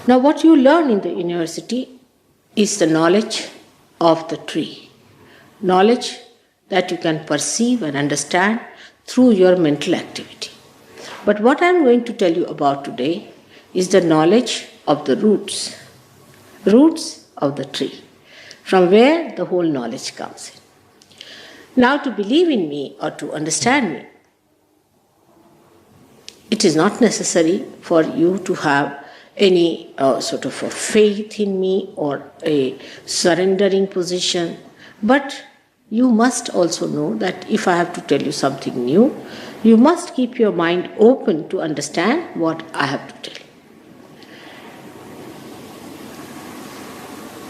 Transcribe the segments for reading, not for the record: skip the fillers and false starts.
Now what you learn in the university is the knowledge of the tree. Knowledge that you can perceive and understand through your mental activity. But what I am going to tell you about today is the knowledge of the roots of the tree, from where the whole knowledge comes in. Now, to believe in me or to understand me, it is not necessary for you to have any sort of a faith in me or a surrendering position, but you must also know that if I have to tell you something new, you must keep your mind open to understand what I have to tell you.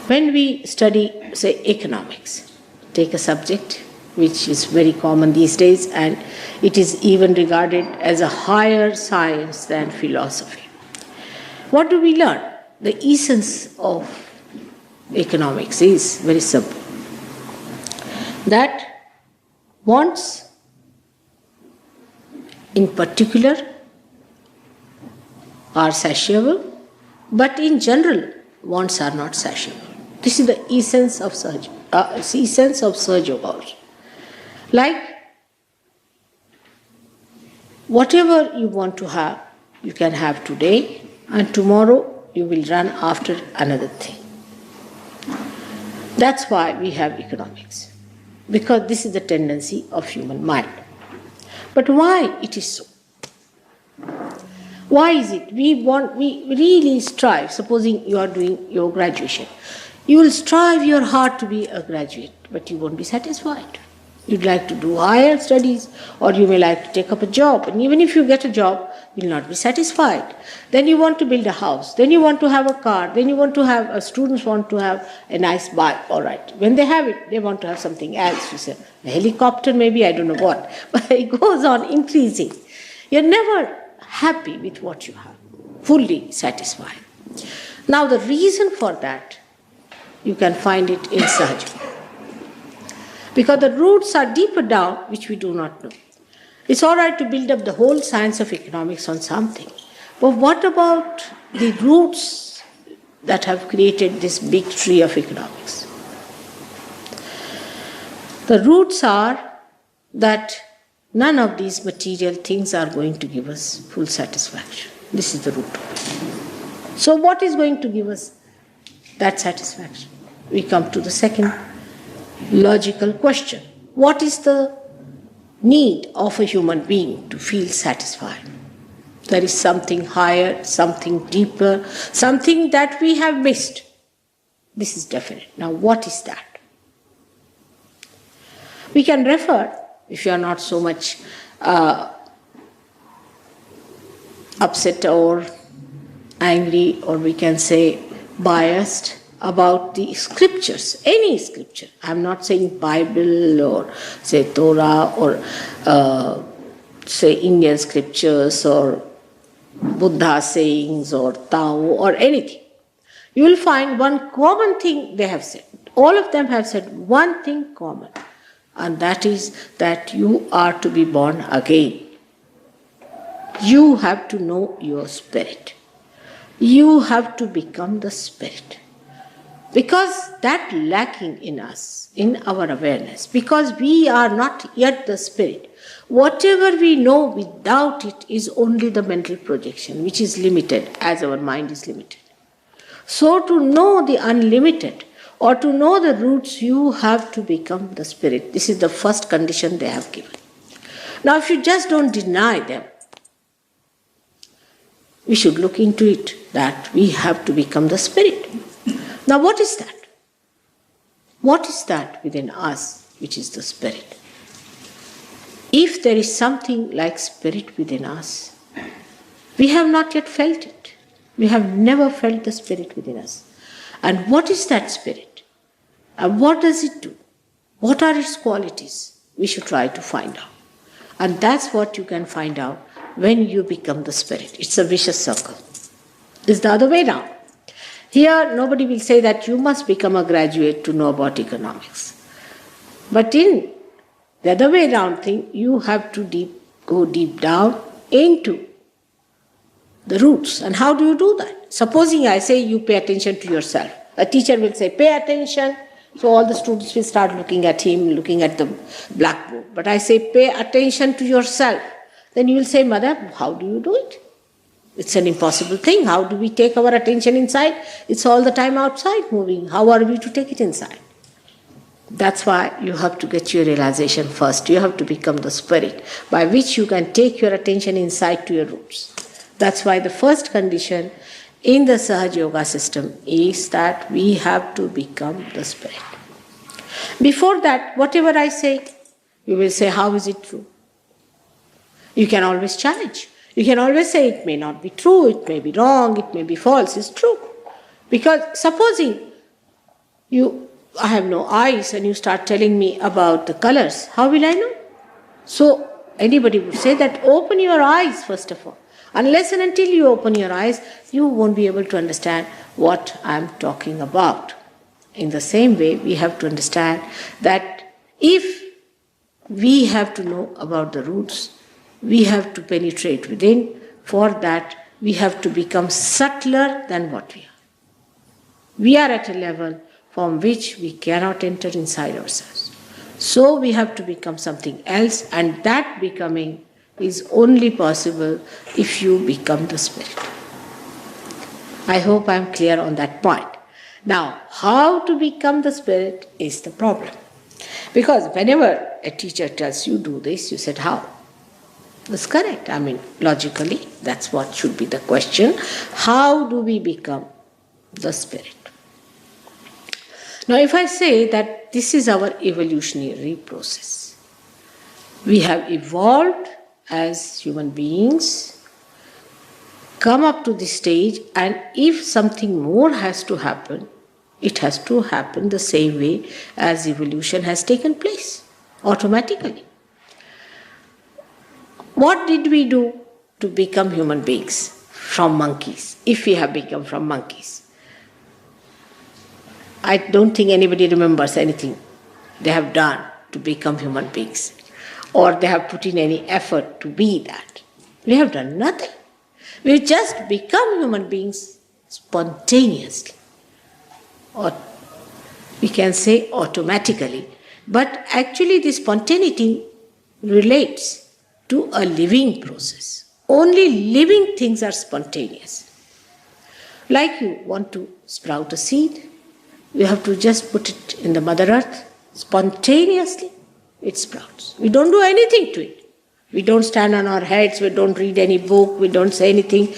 When we study, say, economics, take a subject which is very common these days, and it is even regarded as a higher science than philosophy. What do we learn? The essence of economics is very simple. That wants, in particular, are satiable, but in general, wants are not satiable. This is the essence of Sahaja, essence of Sahaja also. Like, whatever you want to have, you can have today, and tomorrow you will run after another thing. That's why we have economics, because this is the tendency of human mind. But why it is so? Why is it? We really strive, supposing you are doing your graduation, you will strive your heart to be a graduate, but you won't be satisfied. You'd like to do higher studies, or you may like to take up a job, and even if you get a job, you'll not be satisfied. Then you want to build a house, then you want to have a car, then you want to have, students want to have a nice bike, all right. When they have it, they want to have something else. You say, a helicopter maybe, I don't know what, but it goes on increasing. You're never happy with what you have, fully satisfied. Now the reason for that, you can find it in Sahaja. Because the roots are deeper down, which we do not know. It's all right to build up the whole science of economics on something. But what about the roots that have created this big tree of economics? The roots are that none of these material things are going to give us full satisfaction. This is the root of it. So what is going to give us that satisfaction? We come to the second logical question. What is the need of a human being to feel satisfied? There is something higher, something deeper, something that we have missed. This is definite. Now what is that? We can refer, if you are not so much upset or angry, or we can say biased about the scriptures, any scripture. I'm not saying Bible or say Torah or say Indian scriptures or Buddha sayings or Tao or anything. You will find one common thing they have said. All of them have said one thing common, and that is that you are to be born again. You have to know your spirit. You have to become the spirit. Because that lacking in us, in our awareness, because we are not yet the spirit, whatever we know without it is only the mental projection, which is limited as our mind is limited. So to know the unlimited or to know the roots, you have to become the spirit. This is the first condition they have given. Now if you just don't deny them, we should look into it that we have to become the spirit. Now what is that? What is that within us which is the spirit? If there is something like spirit within us, we have not yet felt it. We have never felt the spirit within us. And what is that spirit? And what does it do? What are its qualities? We should try to find out. And that's what you can find out when you become the spirit. It's a vicious circle. It's the other way around. Here, nobody will say that you must become a graduate to know about economics. But in the other way around thing, you have to go deep down into the roots. And how do you do that? Supposing I say you pay attention to yourself. A teacher will say, pay attention. So all the students will start looking at him, looking at the blackboard. But I say, pay attention to yourself. Then you will say, Mother, how do you do it? It's an impossible thing. How do we take our attention inside? It's all the time outside moving. How are we to take it inside? That's why you have to get your realization first. You have to become the spirit by which you can take your attention inside to your roots. That's why the first condition in the Sahaja Yoga system is that we have to become the spirit. Before that, whatever I say, you will say, how is it true? You can always challenge. You can always say it may not be true, it may be wrong, it may be false. It's true. Because supposing I have no eyes and you start telling me about the colors, how will I know? So anybody would say that open your eyes first of all. Unless and until you open your eyes, you won't be able to understand what I'm talking about. In the same way, we have to understand that if we have to know about the roots, we have to penetrate within. For that, we have to become subtler than what we are. We are at a level from which we cannot enter inside ourselves. So we have to become something else, and that becoming is only possible if you become the spirit. I hope I am clear on that point. Now, how to become the spirit is the problem. Because whenever a teacher tells you do this, you said how? That's correct. I mean, logically, that's what should be the question. How do we become the spirit? Now, if I say that this is our evolutionary process, we have evolved as human beings, come up to this stage, and if something more has to happen, it has to happen the same way as evolution has taken place, automatically. What did we do to become human beings from monkeys, if we have become from monkeys? I don't think anybody remembers anything they have done to become human beings, or they have put in any effort to be that. We have done nothing. We just become human beings spontaneously, or we can say automatically. But actually this spontaneity relates to a living process. Only living things are spontaneous. Like you want to sprout a seed, you have to just put it in the Mother Earth. Spontaneously, it sprouts. We don't do anything to it. We don't stand on our heads, we don't read any book, we don't say anything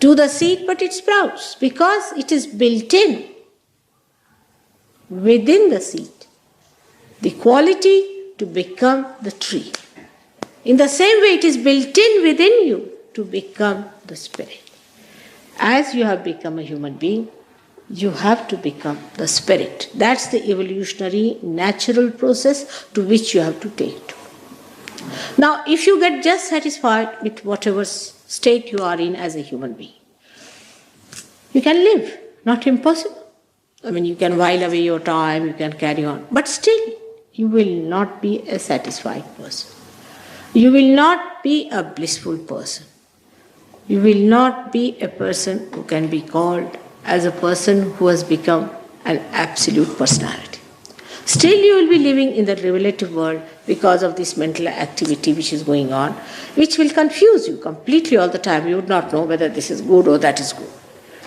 to the seed, but it sprouts because it is built in within the seed. The quality to become the tree. In the same way, it is built in within you to become the spirit. As you have become a human being, you have to become the spirit. That's the evolutionary, natural process to which you have to take to. Now, if you get just satisfied with whatever state you are in as a human being, you can live, not impossible. I mean, you can while away your time, you can carry on, but still, you will not be a satisfied person. You will not be a blissful person. You will not be a person who can be called as a person who has become an absolute personality. Still you will be living in the relative world because of this mental activity which is going on, which will confuse you completely all the time. You would not know whether this is good or that is good.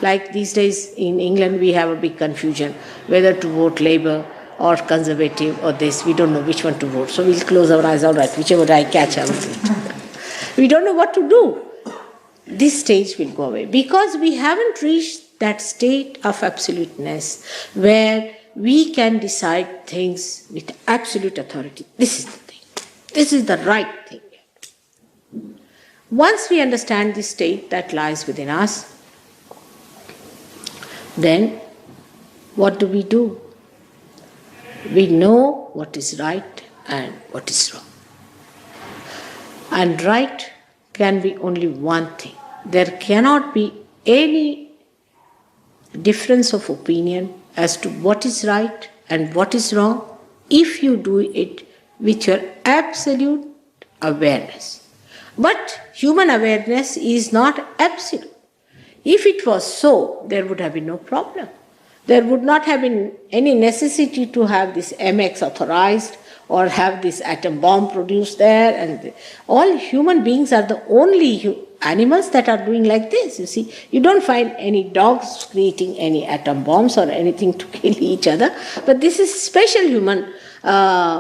Like these days in England we have a big confusion whether to vote Labour or Conservative or this. We don't know which one to vote. So we'll close our eyes, all right, whichever I catch I will vote. We don't know what to do. This stage will go away because we haven't reached that state of absoluteness where we can decide things with absolute authority. This is the thing. This is the right thing. Once we understand this state that lies within us, then what do? We know what is right and what is wrong. And right can be only one thing. There cannot be any difference of opinion as to what is right and what is wrong if you do it with your absolute awareness. But human awareness is not absolute. If it was so, there would have been no problem. There would not have been any necessity to have this MX authorized or have this atom bomb produced there. And all human beings are the only animals that are doing like this. You see, you don't find any dogs creating any atom bombs or anything to kill each other. But this is special human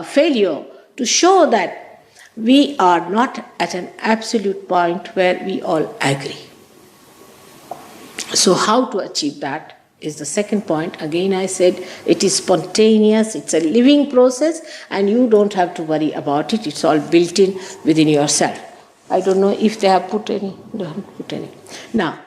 failure to show that we are not at an absolute point where we all agree. So how to achieve that is the second point. Again, I said it is spontaneous, it's a living process, and you don't have to worry about it. It's all built in within yourself. I don't know if they have put any. They haven't put any. Now,